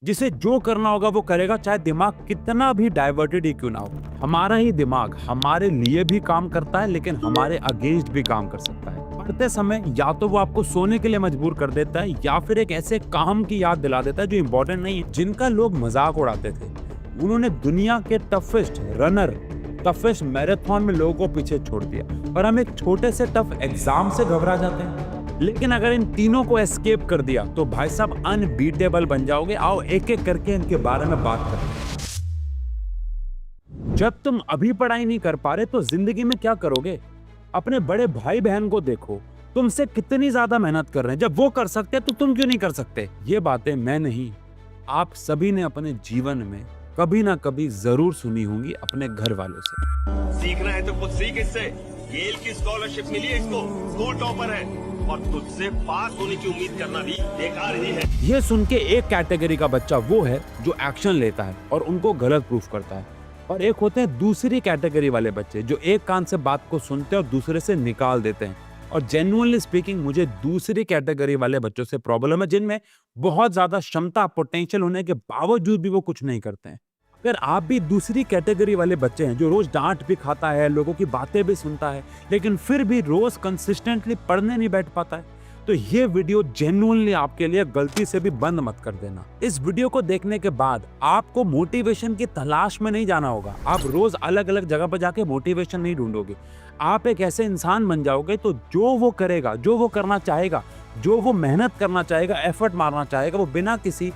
जिसे जो करना होगा वो करेगा, चाहे दिमाग कितना भी डाइवर्टेड ही क्यों ना हो। हमारा ही दिमाग हमारे लिए भी काम करता है, लेकिन हमारे अगेंस्ट भी काम कर सकता है। पढ़ते समय या तो वो आपको सोने के लिए मजबूर कर देता है, या फिर एक ऐसे काम की याद दिला देता है जो इंपॉर्टेंट नहीं है। जिनका लोग मजाक उड़ाते थे, उन्होंने दुनिया के टफेस्ट रनर, टफेस्ट मैराथन में लोगों को पीछे छोड़ दिया, और हम एक छोटे से टफ एग्जाम से घबरा जाते हैं। लेकिन अगर इन तीनों को एस्केप कर दिया तो भाई साहब अनबीटेबल बन जाओगे। आओ एक एक करके इनके बारे में बात करें। जब तुम अभी पढ़ाई नहीं कर पा रहे तो जिंदगी में क्या करोगे? अपने बड़े भाई बहन को देखो, तुमसे कितनी ज्यादा मेहनत कर रहे हैं। जब वो कर सकते हैं तो तुम क्यों नहीं कर सकते? ये बातें मैं नहीं, आप सभी ने अपने जीवन में कभी ना कभी जरूर सुनी होंगी अपने घर वालों से। सीखना है तो कुछ सीख इससे। येल की स्कॉलरशिप मिली है इसको, स्कूल टॉपर है, और तुझसे पास होने की उम्मीद करना भी बेकार ही है। ये सुन के एक कैटेगरी का बच्चा वो है जो एक्शन लेता है और उनको गलत प्रूफ करता है, और एक होते हैं दूसरी कैटेगरी वाले बच्चे जो एक कान से बात को सुनते हैं और दूसरे से निकाल देते हैं। और जेन्युइनली स्पीकिंग मुझे दूसरी कैटेगरी वाले बच्चों से प्रॉब्लम है, जिनमें बहुत ज्यादा क्षमता, पोटेंशियल होने के बावजूद भी वो कुछ नहीं करते हैं। अगर आप भी दूसरी कैटेगरी वाले बच्चे हैं जो रोज डांट भी खाता है, लोगों की बातें भी सुनता है, लेकिन फिर भी रोज कंसिस्टेंटली पढ़ने नहीं बैठ पाता है, तो ये वीडियो जेन्युइनली आपके लिए, गलती से भी बंद मत कर देना। इस वीडियो को देखने के बाद आपको मोटिवेशन की तलाश में नहीं जाना होगा। आप रोज अलग अलग जगह पर जाके मोटिवेशन नहीं ढूंढोगे। आप एक ऐसे इंसान बन जाओगे तो जो वो करेगा, जो वो करना चाहेगा, जो वो मेहनत करना चाहेगा, एफर्ट मारना चाहेगा, वो बिना किसी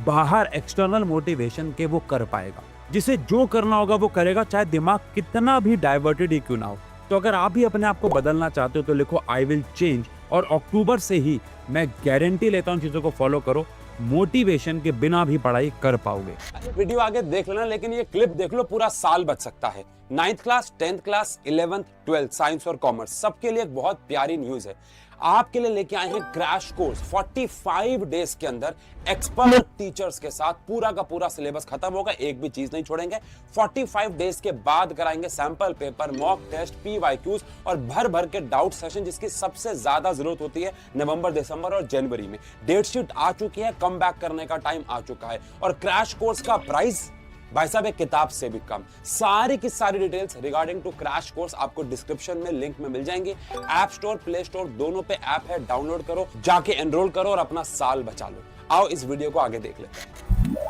बाहर एक्सटर्नल मोटिवेशन के वो कर पाएगा। जिसे जो करना होगा वो करेगा, चाहे दिमाग कितना भी डाइवर्टेड ही क्यों ना हो। तो अगर आप भी अपने आप को बदलना चाहते हो तो लिखो आई विल चेंज, और अक्टूबर से ही मैं गारंटी लेता हूं चीजों को फॉलो करो, मोटिवेशन के बिना भी पढ़ाई कर पाओगे। वीडियो आगे देख लेना, लेकिन ये क्लिप देख लो, पूरा साल बच सकता है। 9th class, 10th class, 11th, 12th, science और कॉमर्स, सबके लिए एक बहुत प्यारी न्यूज है। आपके लिए लेके आए हैं क्रैश कोर्स। 45 डेज के अंदर एक्सपर्ट टीचर्स के साथ पूरा का पूरा सिलेबस खत्म होगा, एक भी चीज नहीं छोड़ेंगे। 45 डेज के बाद कराएंगे sample paper, mock test, PYQs और भर भर के डाउट सेशन, जिसकी सबसे ज्यादा जरूरत होती है नवंबर, दिसंबर और जनवरी में। डेट शीट आ चुकी है, कम बैक करने का टाइम आ चुका है। और क्रैश कोर्स का प्राइस भाई साहब एक किताब से भी कम। सारी की सारी details regarding to crash course आपको डिस्क्रिप्शन में लिंक में मिल जाएंगे। ऐप स्टोर, प्ले स्टोर दोनों पे ऐप है, डाउनलोड करो, जाके एनरोल करो और अपना साल बचा लो। आओ इस वीडियो को आगे देख लेते हैं।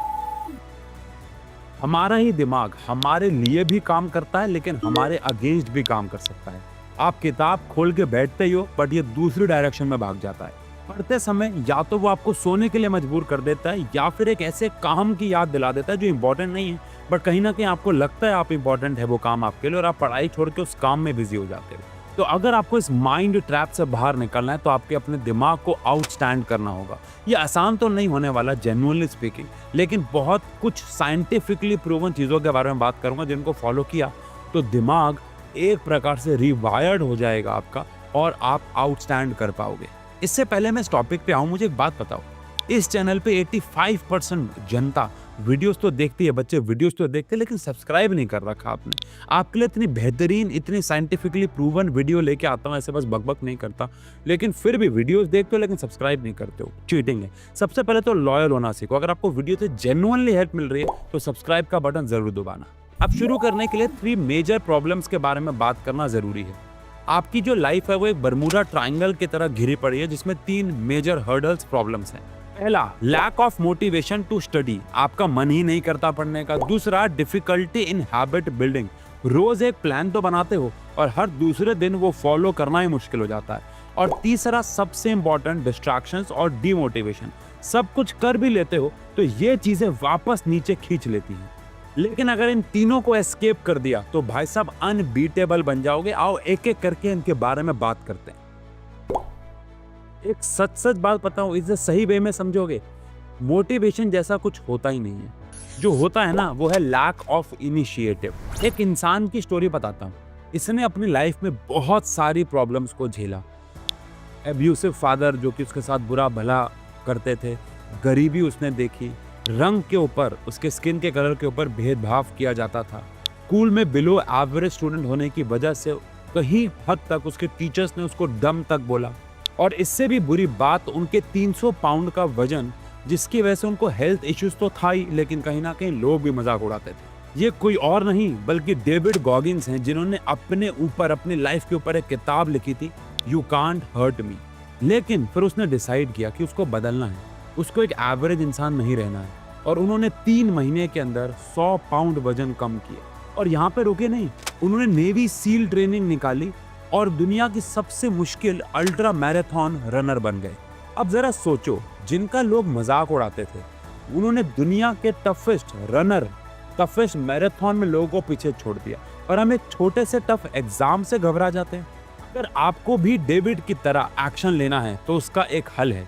हमारा ही दिमाग हमारे लिए भी काम करता है, लेकिन हमारे अगेंस्ट भी काम कर सकता है। आप किताब खोल के बैठते ही हो, बट ये दूसरी डायरेक्शन में भाग जाता है। पढ़ते समय या तो वो आपको सोने के लिए मजबूर कर देता है, या फिर एक ऐसे काम की याद दिला देता है जो इंपॉर्टेंट नहीं है, बट कहीं ना कहीं आपको लगता है आप इंपॉर्टेंट है वो काम आपके लिए, और आप पढ़ाई छोड़ के उस काम में बिजी हो जाते हो। तो अगर आपको इस माइंड ट्रैप से बाहर निकलना है तो आपके अपने दिमाग को आउटस्टैंड करना होगा। ये आसान तो नहीं होने वाला जेन्युइनली स्पीकिंग, लेकिन बहुत कुछ साइंटिफिकली प्रूवन चीज़ों के बारे में बात करूंगा जिनको फॉलो किया तो दिमाग एक प्रकार से रिवायर्ड हो जाएगा आपका, और आप आउटस्टैंड कर पाओगे। इससे पहले मैं इस टॉपिक पे आऊं, मुझे एक बात बताओ, इस चैनल पे 85% जनता वीडियोस तो देखती है, बच्चे वीडियोस तो देखते हैं, लेकिन सब्सक्राइब नहीं कर रखा आपने। आपके लिए इतनी बेहतरीन, इतनी साइंटिफिकली प्रूवन वीडियो लेके आता हूं, ऐसे बस बकबक नहीं करता, लेकिन फिर भी वीडियोस देखते हो लेकिन सब्सक्राइब नहीं करते हो, चीटिंग है। सबसे पहले तो लॉयल होना सीखो। अगर आपको वीडियो से जेन्युइनली हेल्प मिल रही है तो सब्सक्राइब का बटन जरूर दबाना। अब शुरू करने के लिए 3 मेजर प्रॉब्लम्स के बारे में बात करना जरूरी है। आपकी जो लाइफ है वो एक बर्मुडा ट्रायंगल की तरह घिरी पड़ी है, जिसमें 3 मेजर हर्डल्स, प्रॉब्लम्स हैं। पहला, lack of motivation to study, आपका मन ही नहीं करता पढ़ने का। दूसरा, डिफिकल्टी इन हैबिट बिल्डिंग, रोज एक प्लान तो बनाते हो और हर दूसरे दिन वो फॉलो करना ही मुश्किल हो जाता है। और तीसरा, सबसे इंपॉर्टेंट, डिस्ट्रैक्शंस और डीमोटिवेशन, सब कुछ कर भी लेते हो तो ये चीजें वापस नीचे खींच लेती हैं। लेकिन अगर इन तीनों को एस्केप कर दिया तो भाई साहब अनबीटेबल बन जाओगे। आओ एक एक करके इनके बारे में बात करते हैं। एक सच बात बताऊं, इसे सही वे में समझोगे, मोटिवेशन जैसा कुछ होता ही नहीं है। जो होता है ना वो है लैक ऑफ इनिशिएटिव। एक इंसान की स्टोरी बताता हूं। इसने अपनी लाइफ में बहुत सारी प्रॉब्लम्स को झेला। एब्यूसिव फादर जो कि उसके साथ बुरा भला करते थे, गरीबी उसने देखी, रंग के ऊपर, उसके स्किन के कलर के ऊपर भेदभाव किया जाता था। स्कूल में बिलो एवरेज स्टूडेंट होने की वजह से कहीं हद तक उसके टीचर्स ने उसको डम तक बोला। और इससे भी बुरी बात, उनके 300 पाउंड का वजन जिसकी वजह से उनको हेल्थ इश्यूज तो था ही, लेकिन कहीं ना कहीं लोग भी मजाक उड़ाते थे। ये कोई और नहीं बल्कि डेविड गॉगिंस हैं, जिन्होंने अपने ऊपर, अपनी लाइफ के ऊपर एक किताब लिखी थी, यू कांट हर्ट मी। लेकिन फिर उसने डिसाइड किया कि उसको बदलना है, उसको एक एवरेज इंसान नहीं रहना है, और उन्होंने 3 महीने के अंदर 100 पाउंड वजन कम किया। और यहाँ पे रुके नहीं, उन्होंने नेवी सील ट्रेनिंग निकाली और दुनिया की सबसे मुश्किल अल्ट्रा मैराथन रनर बन गए। अब जरा सोचो, जिनका लोग मजाक उड़ाते थे, उन्होंने दुनिया के टफेस्ट रनर, टफेस्ट मैराथन में लोगों को पीछे छोड़ दिया, और हम एक छोटे से टफ एग्जाम से घबरा जाते हैं। अगर आपको भी डेविड की तरह एक्शन लेना है तो उसका एक हल है,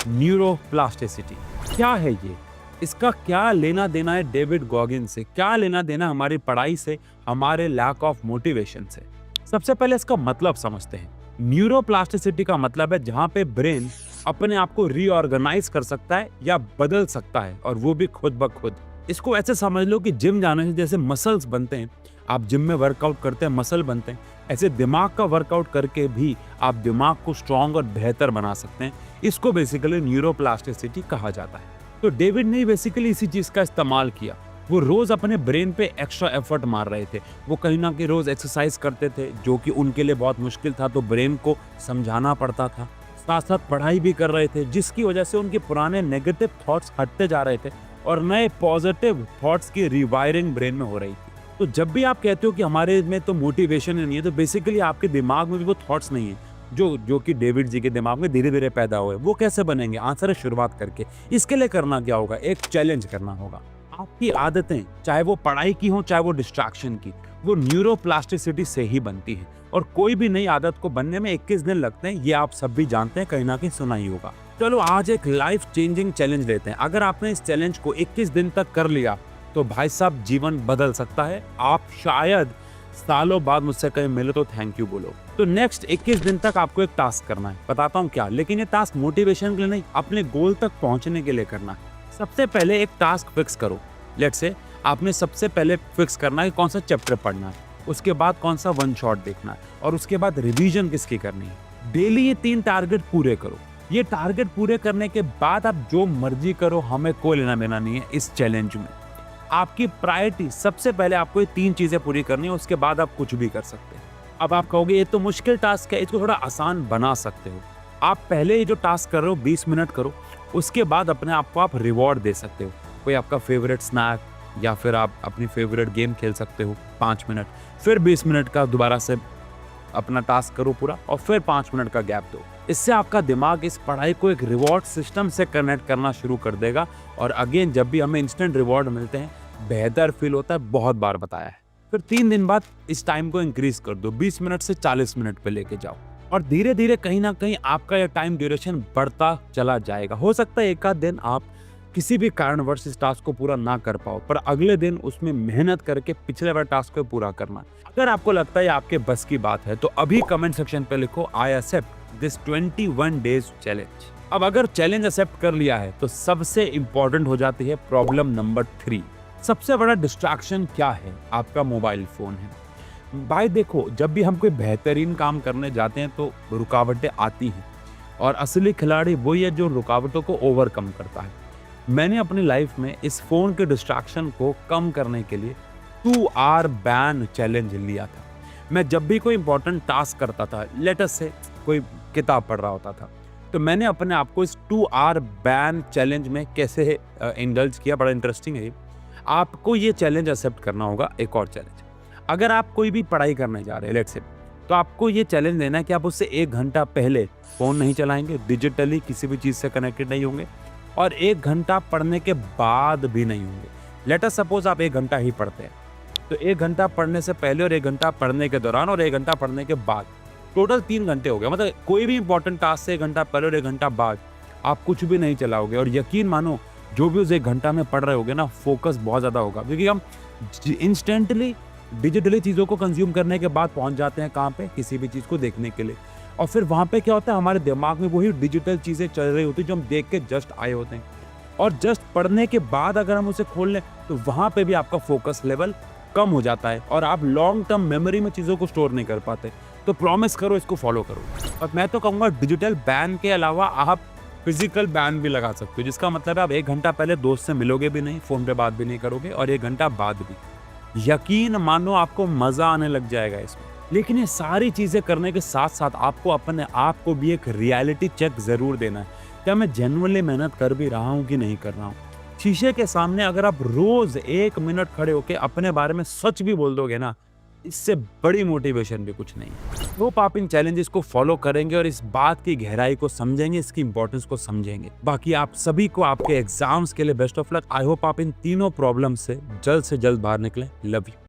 न्यूरोप्लास्टिसिटी। क्या है ये? इसका क्या लेना देना है डेविड गॉगिंस से? क्या लेना देना हमारी पढ़ाई से, हमारे लैक ऑफ मोटिवेशन से? सबसे पहले इसका मतलब समझते हैं। न्यूरोप्लास्टिसिटी का मतलब है जहां पे ब्रेन अपने आप को रीऑर्गेनाइज कर सकता है या बदल सकता है, और वो भी खुद ब खुद। इसको ऐसे समझ लो कि जिम जाने से जैसे मसल्स बनते हैं, आप जिम में वर्कआउट करते हैं, मसल बनते हैं, ऐसे दिमाग का वर्कआउट करके भी आप दिमाग को स्ट्रॉन्ग और बेहतर बना सकते हैं। इसको बेसिकली न्यूरोप्लास्टिसिटी कहा जाता है। तो डेविड ने बेसिकली इसी चीज का इस्तेमाल किया। वो रोज अपने ब्रेन पे एक्स्ट्रा एफर्ट मार रहे थे। वो कहीं ना कहीं रोज एक्सरसाइज करते थे, जो कि उनके लिए बहुत मुश्किल था, तो ब्रेन को समझाना पड़ता था। साथ साथ पढ़ाई भी कर रहे थे, जिसकी वजह से उनके पुराने नेगेटिव थॉट्स हटते जा रहे थे और नए पॉजिटिव थॉट्स की रिवायरिंग ब्रेन में हो रही थी। तो जब भी आप कहते हो कि हमारे में तो मोटिवेशन नहीं है, तो बेसिकली आपके दिमाग में भी वो थॉट्स नहीं है जो कि डेविड जी के दिमाग में धीरे धीरे पैदा हुए। वो कैसे बनेंगे? आंसर है शुरुआत करके। इसके लिए करना क्या होगा? एक चैलेंज करना होगा। आपकी आदतें, चाहे वो पढ़ाई की हो चाहे वो डिस्ट्रैक्शन की, वो न्यूरोप्लास्टिसिटी से ही बनती है, और कोई भी नई आदत को बनने में 21 दिन लगते हैं। ये आप सब भी जानते हैं, कहीं ना कहीं सुना ही होगा। चलो आज एक लाइफ चेंजिंग चैलेंज लेते हैं। अगर आपने इस चैलेंज को 21 दिन तक कर लिया तो भाई साहब जीवन बदल सकता है। आप शायद सालों बाद मुझसे कहीं मिले तो थैंक यू बोलो। तो नेक्स्ट 21 दिन तक आपको एक टास्क करना है, बताता हूँ क्या। लेकिन ये टास्क मोटिवेशन के लिए नहीं, अपने गोल तक पहुंचने के लिए करना है। सबसे पहले एक टास्क फिक्स करो। लेट्स से आपने सबसे पहले फिक्स करना है कौन सा चैप्टर पढ़ना है, उसके बाद कौन सा वन शॉट देखना है, और उसके बाद रिवीजन किसकी करनी है। डेली ये 3 टारगेट पूरे करो। ये टारगेट पूरे करने के बाद आप जो मर्जी करो, हमें कोई लेना देना नहीं है इस चैलेंज में। आपकी प्रायोरिटी सबसे पहले आपको ये 3 चीजें पूरी करनी है, उसके बाद आप कुछ भी कर सकते हैं। अब आप कहोगे ये तो मुश्किल टास्क है, इसको थोड़ा आसान बना सकते हो। आप पहले ये जो टास्क कर रहे हो 20 मिनट करो, उसके बाद अपने आप को आप रिवॉर्ड दे सकते हो। कोई आपका फेवरेट स्नैक, या फिर आप अपनी फेवरेट गेम खेल सकते हो 5 मिनट, फिर 20 मिनट का दोबारा से अपना टास्क करो पूरा, और फिर 5 मिनट का गैप दो। इससे आपका दिमाग इस पढ़ाई को एक रिवॉर्ड सिस्टम से कनेक्ट करना शुरू कर देगा। और अगेन, जब भी हमें इंस्टेंट रिवॉर्ड मिलते हैं बेहतर फील होता है, बहुत बार बताया है। फिर 3 दिन बाद इस टाइम को इंक्रीज कर दो, 20 मिनट से 40 मिनट पे लेके जाओ, और धीरे धीरे कहीं ना कहीं आपका यह टाइम ड्यूरेशन बढ़ता चला जाएगा। हो सकता है एक आध दिन आप किसी भी कारणवश इस टास्क को पूरा ना कर पाओ, पर अगले दिन उसमें मेहनत करके पिछले वाले टास्क को पूरा करना। अगर आपको लगता है आपके बस की बात है तो अभी कमेंट सेक्शन पे लिखो I accept this 21 days challenge. अब अगर चैलेंज एक्सेप्ट कर लिया है तो सबसे इंपॉर्टेंट हो जाती है प्रॉब्लम नंबर 3। सबसे बड़ा डिस्ट्रैक्शन क्या है? आपका मोबाइल फोन है। भाई देखो, जब भी हम कोई बेहतरीन काम करने जाते हैं तो रुकावटें आती हैं, और असली खिलाड़ी वही है जो रुकावटों को ओवरकम करता है। मैंने अपनी लाइफ में इस फोन के डिस्ट्रैक्शन को कम करने के लिए 2 आवर बैन चैलेंज लिया था। मैं जब भी कोई इंपॉर्टेंट टास्क करता था, लेटस से कोई किताब पढ़ रहा होता था, तो मैंने अपने आप को इस 2 आवर बैन चैलेंज में कैसे इंडल्ज किया। बड़ा इंटरेस्टिंग है। आपको ये चैलेंज एक्सेप्ट करना होगा। एक और चैलेंज, अगर आप कोई भी पढ़ाई करने जा रहे हैं लेट्स से, तो आपको ये चैलेंज लेना है कि आप उससे 1 घंटा पहले फोन नहीं चलाएंगे, डिजिटली किसी भी चीज से कनेक्टेड नहीं होंगे, और 1 घंटा पढ़ने के बाद भी नहीं होंगे। लेट अस सपोज आप 1 घंटा ही पढ़ते हैं, तो 1 घंटा पढ़ने से पहले और 1 घंटा पढ़ने के दौरान और 1 घंटा पढ़ने के बाद, टोटल 3 घंटे हो गए। मतलब कोई भी इंपॉर्टेंट टास्क से 1 घंटा पहले और 1 घंटा बाद आप कुछ भी नहीं चलाओगे, और यकीन मानो जो भी उस 1 घंटा में पढ़ रहे होगे ना, फोकस बहुत ज़्यादा होगा, क्योंकि हम इंस्टेंटली डिजिटली चीज़ों को कंज्यूम करने के बाद पहुंच जाते हैं कहाँ पे, किसी भी चीज़ को देखने के लिए, और फिर वहाँ पे क्या होता है, हमारे दिमाग में वही डिजिटल चीज़ें चल रही होती हैं जो हम देख के जस्ट आए होते हैं, और जस्ट पढ़ने के बाद अगर हम उसे खोल लें तो वहाँ पे भी आपका फोकस लेवल कम हो जाता है, और आप लॉन्ग टर्म मेमोरी में चीज़ों को स्टोर नहीं कर पाते। तो प्रॉमिस करो, इसको फॉलो करो। और मैं तो कहूँगा डिजिटल बैन के अलावा आप फिजिकल बैन भी लगा सकते हो, जिसका मतलब है आप 1 घंटा पहले दोस्त से मिलोगे भी नहीं, फोन पे बात भी नहीं करोगे, और 1 घंटा बाद भी। यकीन मानो आपको मजा आने लग जाएगा इसमें। लेकिन ये सारी चीजें करने के साथ साथ आपको अपने आप को भी एक रियलिटी चेक जरूर देना है, क्या मैं जेन्युइनली मेहनत कर भी रहा हूँ कि नहीं कर रहा हूँ। शीशे के सामने अगर आप रोज 1 मिनट खड़े होके अपने बारे में सच भी बोल दोगे ना, इससे बड़ी मोटिवेशन भी कुछ नहीं। होप आप इन चैलेंजेस को फॉलो करेंगे और इस बात की गहराई को समझेंगे, इसकी इंपॉर्टेंस को समझेंगे। बाकी आप सभी को आपके एग्जाम्स के लिए best of luck. I hope आप इन तीनों प्रॉब्लम से जल्द बाहर निकलें। Love you.